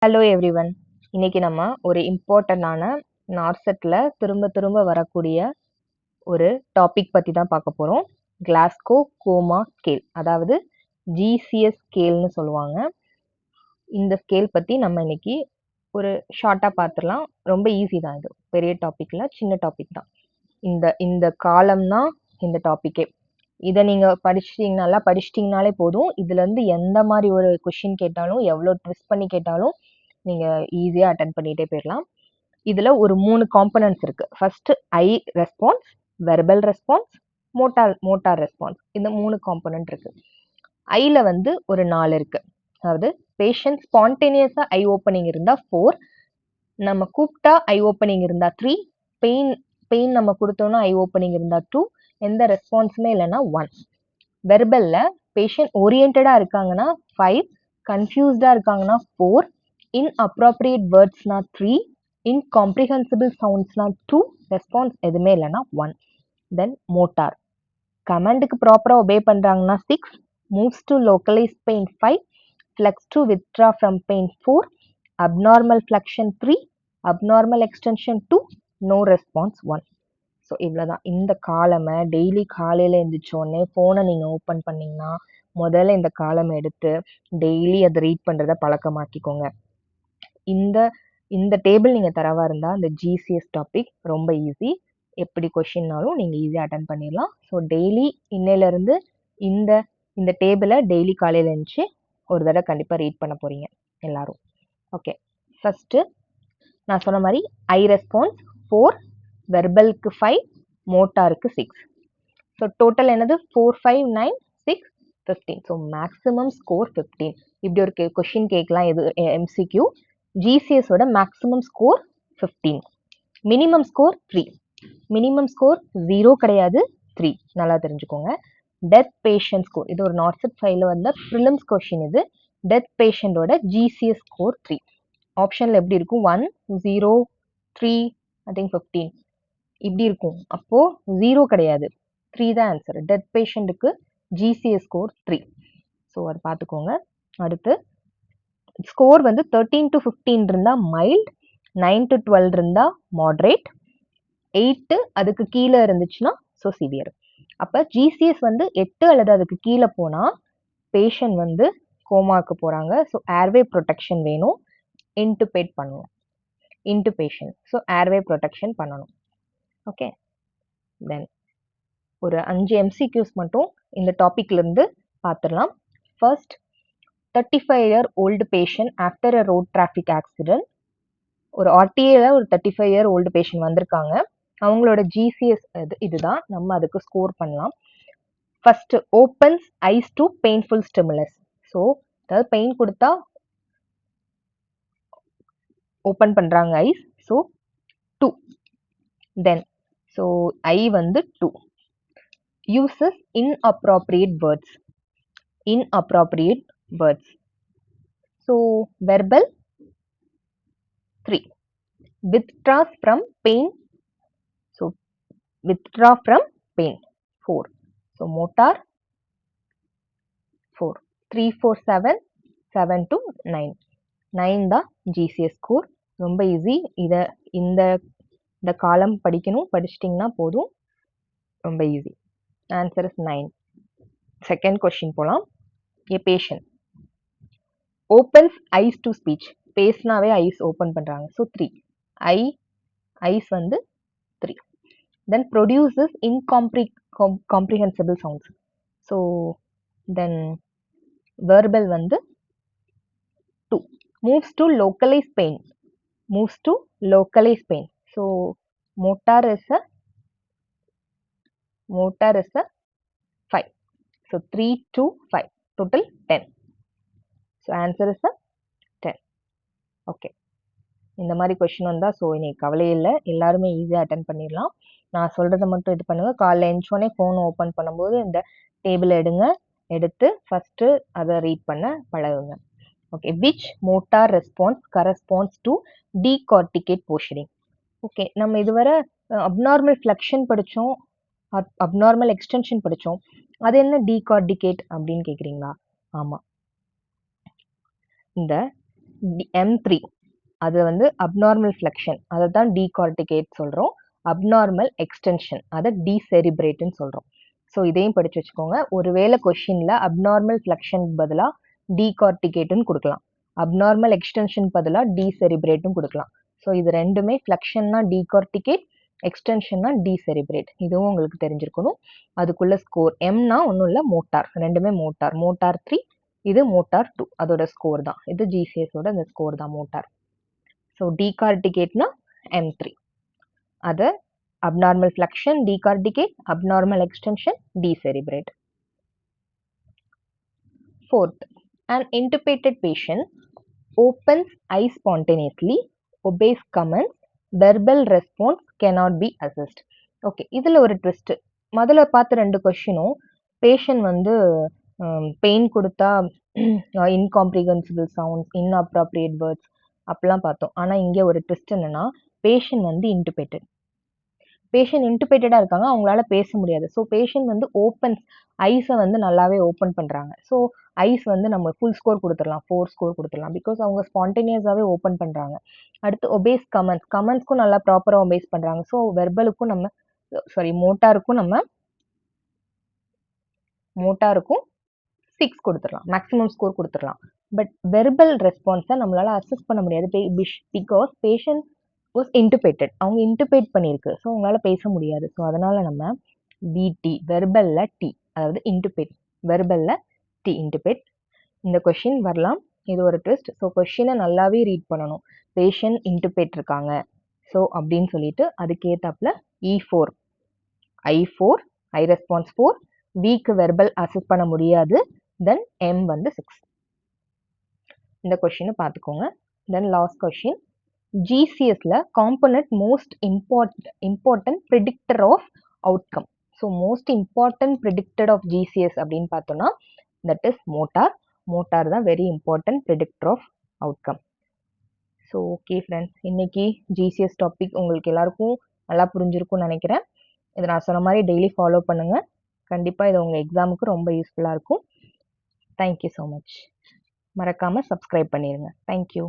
Hello everyone. இன்னைக்கு நம்ம ஒரு இம்பார்ட்டண்டான நார்செட்ல திரும்ப திரும்ப வரக்கூடிய ஒரு டாபிக் பத்தி தான் பார்க்க போறோம். கிளாஸ்கோ கோமா ஸ்கேல், அதாவது ஜிசிஎஸ் ஸ்கேல்னு சொல்லுவாங்க. இந்த ஸ்கேல் பத்தி நம்ம இன்னைக்கு ஒரு ஷார்ட்டா பார்த்துடலாம். ரொம்ப ஈஸி தான், இது பெரிய டாபிக்ல சின்ன டாபிக் தான். இந்த இந்த காலம் தான் இந்த டாபிக்கே. இதை நீங்க படிச்சிட்டீங்கனாலே போதும். இதுல இருந்து எந்த மாதிரி ஒரு கொஷின் கேட்டாலும், எவ்வளவு ட்விஸ்ட் பண்ணி கேட்டாலும் நீங்க ஈஸியா அட்டன் பண்ணிட்டே போயிடலாம். இதுல ஒரு 3 காம்பனன்ட்ஸ் இருக்கு. First I response, verbal response, motor response. இந்த 3 காம்பனன்ட் இருக்கு. ஐல வந்து ஒரு 4 இருக்கு. அதாவது பேஷண்ட் ஸ்பான்டேனியஸா ஐ ஓப்பனிங் இருந்தா 4, நம்ம கூப்பிட்டா ஐ ஓப்பனிங் இருந்தா 3, பெயின் நம்ம கொடுத்தோம்னா ஐ ஓப்பனிங் இருந்தா 2, எந்த ரெஸ்பான்ஸுமே இல்லைன்னா 1. வெர்பல்ல பேஷண்ட் ஓரியன்டா இருக்காங்கன்னா 5, கன்ஃபியூஸ்டா இருக்காங்கன்னா 4, inappropriate wordsனா 3, incomprehensible soundsனா 2, ரெஸ்பான்ஸ் எதுவுமே இல்லைன்னா 1. தென் மோட்டார் கமாண்டுக்கு ப்ராப்பரா ஒபே பண்றாங்கன்னா 6, moves to localize pain 5, flex to withdraw from pain 4, abnormal flexion 3, abnormal extension 2, no response 1. So இவ்வளோதான். இந்த காலமை டெய்லி காலையில் எழுந்திரிச்சோடனே ஃபோனை நீங்கள் ஓப்பன் பண்ணிங்கன்னா முதல்ல இந்த காலமை எடுத்து டெய்லி அதை ரீட் பண்ணுறத பழக்கமாக்கிக்கோங்க. இந்த இந்த டேபிள் நீங்கள் தரவா இருந்தால் இந்த ஜிசிஎஸ் டாபிக் ரொம்ப ஈஸி. எப்படி கொஷின்னாலும் நீங்கள் ஈஸியாக அட்டன் பண்ணிடலாம். ஸோ டெய்லி இன்னையிலேருந்து இந்த இந்த டேபிளை டெய்லி காலையில் எழுந்துச்சு ஒரு தடவை கண்டிப்பாக ரீட் பண்ண போகிறீங்க எல்லாரும். ஓகே, ஃபஸ்ட்டு நான் சொன்ன மாதிரி ஐ ரெஸ்பான்ஸ் 4, வெர்பலுக்கு 5, மோட்டாருக்கு 6. ஸோ டோட்டல் என்னது 4, 5, 9, 6, 15. So maximum score 15. இப்படி ஒரு கொஷின் கேட்கலாம். இது எம்சிக்யூ. ஜிசிஎஸோட maximum score 15, minimum score 3. Minimum score 0 கிடையாது, 3. நல்லா தெரிஞ்சுக்கோங்க. டெத் பேஷண்ட் ஸ்கோர், இது ஒரு நார்செட் ஃபைல வந்த ப்ரிலிம்ஸ் கொஷின். இது டெத் பேஷண்டோட ஜிசிஎஸ் ஸ்கோர் 3. ஆப்ஷன்ல எப்படி இருக்கும்? 1, 0, 3, ஐ திங்க் 15 இப்படி இருக்கும். அப்போ 0 கிடையாது, 3 தான் ஆன்சர். டெத் பேஷண்ட்டுக்கு ஜிசிஎஸ் ஸ்கோர் 3. ஸோ அதை பார்த்துக்கோங்க. அடுத்து ஸ்கோர் வந்து 13 to 15 இருந்தா மைல்ட், 9 to 12 இருந்தா மாடரேட், 8 அதுக்கு கீழே இருந்துச்சுன்னா ஸோ சிவியர். அப்போ ஜிசிஎஸ் வந்து 8 அல்லது அதுக்கு கீழே போனா பேஷண்ட் வந்து கோமாக்கு போறாங்க. ஸோ ஏர்வே ப்ரொடெக்ஷன் வேணும், இன்டுபேட் பண்ணணும். இன்டுபேஷன், ஸோ ஏர்வே ப்ரொடெக்ஷன் பண்ணணும். ஓகே, தென் ஒரு 5 எம்சிக்யூஸ் மட்டும் இந்த டாபிக்ல இருந்து பார்த்துடலாம். First, 35-year-old patient after a road traffic accident. ஒரு ஆர்டிஏல ஒரு 35-year-old patient வந்திருக்காங்க. அவங்களோட ஜிசிஎஸ் இதுதான். நம்ம அதுக்கு ஸ்கோர் பண்ணலாம். First, opens eyes to painful stimulus. So அதாவது பெயின் கொடுத்தா ஓப்பன் பண்றாங்க eyes. So 2. Then so eye வந்து 2. Uses inappropriate words. Inappropriate words. So verbal 3. Withdraws from pain. So withdraw from pain 4. So motor 4. 3, 4, 7, 7 to 9. 9 தான் GCS score. ரொம்ப easy. இதை இந்த காலம் படிக்கணும், படிச்சிட்டிங்கன்னா போதும். ரொம்ப easy. Answer is 9. Second question போலாம். A patient opens eyes to speech. பேசினாவே ஐஸ் ஓப்பன் பண்றாங்க. ஸோ 3. ஐஸ் வந்து 3. Then produces incomprehensible sounds. So then verbal வந்து 2. Moves to localize pain. Moves to localize pain. So motor is a 5. So 3, 2, 5. Total 10. So answer is a 10. Okay. இந்த மாதிரி question வந்தா so இன்னைக்கு கவலையே இல்லை, எல்லாருமே ஈஸியாக அட்டன் பண்ணிடலாம். நான் சொல்றதை மட்டும் இது பண்ணுங்க. காலைல எழுந்தோடனே ஃபோன் ஓப்பன் பண்ணும்போது இந்த டேபிள் எடுத்து ஃபர்ஸ்ட் அதை ரீட் பண்ண பழகுங்க. Okay, which motor response corresponds to decorticate போர்ஷனிங். ஓகே, நம்ம இதுவரை அப்நார்மல் ஃப்ளெக்ஷன் படித்தோம், அப்நார்மல் எக்ஸ்டென்ஷன் படித்தோம். அது என்ன டீகார்டிகேட் அப்படின்னு கேட்குறீங்களா? ஆமாம், இந்த M3 அது வந்து அப்நார்மல் ஃப்ளெக்ஷன், அதை தான் டீகார்டிகேட் சொல்கிறோம். அப்நார்மல் எக்ஸ்டென்ஷன் அதை டீசெரிப்ரேட்னு சொல்கிறோம். ஸோ இதையும் படித்து வச்சுக்கோங்க. ஒருவேளை கொஷினில் அப்நார்மல் ஃப்ளெக்ஷனுக்கு பதிலாக டீகார்டிகேட்டுன்னு கொடுக்கலாம், அப்நார்மல் எக்ஸ்டென்ஷன் பதிலாக டீசெரிப்ரேட்டும் கொடுக்கலாம். ஸோ இது ரெண்டுமே ஃப்ளெக்ஷன்னா டீகார்டிகேட், எக்ஸ்டென்ஷன்னா டீசெரிப்ரேட். இதுவும் உங்களுக்கு தெரிஞ்சிருக்கணும். அதுக்குள்ள ஸ்கோர் எம்னா ஒன்றும் இல்லை, மோட்டார், ரெண்டுமே மோட்டார். மோட்டார் 3, இது மோட்டார் 2, அதோட ஸ்கோர் தான் இது. ஜிசிஎஸோட இந்த ஸ்கோர் தான் மோட்டார். ஸோ டீகார்டிகேட்னா M3, அது abnormal flexion, decorticate, abnormal extension, decerebrate. Fourth, an intubated patient opens eyes spontaneously, obeys commands, verbal response cannot be assessed. Okay, இதில் ஒரு ட்விஸ்ட். முதல்ல பார்த்த 2 கொஷினும் பேஷண்ட் வந்து பெயின் கொடுத்தா இன்காம்ப்ரிஹென்சிபிள் சவுண்ட்ஸ், இன்அப்ராப்ரியேட் வேர்ட்ஸ் அப்படிலாம் பார்த்தோம். ஆனால் இங்கே ஒரு ட்விஸ்ட் என்னன்னா, பேஷண்ட் வந்து இன்டுபேட்டட், பேஷண்ட் இன்டுபேட்டடாக இருக்காங்க, அவங்களால பேச முடியாது. ஸோ பேஷண்ட் வந்து ஓப்பன்ஸ், ஐஸை வந்து நல்லாவே ஓப்பன் பண்ணுறாங்க. ஸோ ஐஸ் வந்து நம்ம ஃபுல் ஸ்கோர் கொடுத்துடலாம், 4 ஸ்கோர் கொடுத்துடலாம், பிகாஸ் அவங்க ஸ்பான்டேனியஸாகவே ஓப்பன் பண்ணுறாங்க. அடுத்து ஒபேஸ் கமெண்ட்ஸ், கமெண்ட்ஸ்க்கும் நல்லா ப்ராப்பராக ஒபேஸ் பண்ணுறாங்க. ஸோ வெர்பலுக்கும் நம்ம மோட்டாருக்கும் 6 கொடுத்துடலாம், மேக்ஸிமம் ஸ்கோர் கொடுத்துடலாம். பட் வெர்பல் ரெஸ்பான்ஸை நம்மளால அசஸ் பண்ண முடியாது, பிகாஸ் பேஷண்ட் வாஸ் இன்டுபேட்டட், அவங்க இன்டுபேட் பண்ணியிருக்கு. ஸோ அவங்களால பேச முடியாது. ஸோ அதனால நம்ம பிடி, வெர்பல்ல டி, அதாவது இன்டுபேட், வெர்பல்ல டி, இன்டுபேட். இந்த கொஷின் வரலாம், இது ஒரு ட்விஸ்ட். ஸோ கொஷினை நல்லாவே ரீட் பண்ணணும். பேஷண்ட் இன்டுபேட் இருக்காங்க ஸோ அப்படின்னு சொல்லிட்டு அதுக்கேத்தாப்புல E4, I4, ஐ ரெஸ்பான்ஸ் 4, வீக்கு வெர்பல் அசஸ் பண்ண முடியாது, தென் M வந்து 6. இந்த கொஷினை பார்த்துக்கோங்க. தென் லாஸ்ட் கொஷின், GCSல component most important predictor of outcome. So most important predictor of GCS அப்படின்னு பார்த்தோம்னா தட் இஸ் மோட்டார். மோட்டார் தான் very important predictor of outcome. So okay friends, இன்னைக்கு GCS டாபிக் உங்களுக்கு எல்லாருக்கும் நல்லா புரிஞ்சிருக்கும்னு நினைக்கிறேன். இதை நான் சொன்ன மாதிரி டெய்லி ஃபாலோ பண்ணுங்கள். கண்டிப்பாக இது உங்கள் எக்ஸாமுக்கு ரொம்ப யூஸ்ஃபுல்லாக இருக்கும். Thank you so much. மறக்காமல் சப்ஸ்கிரைப் பண்ணிடுங்க. தேங்க்யூ.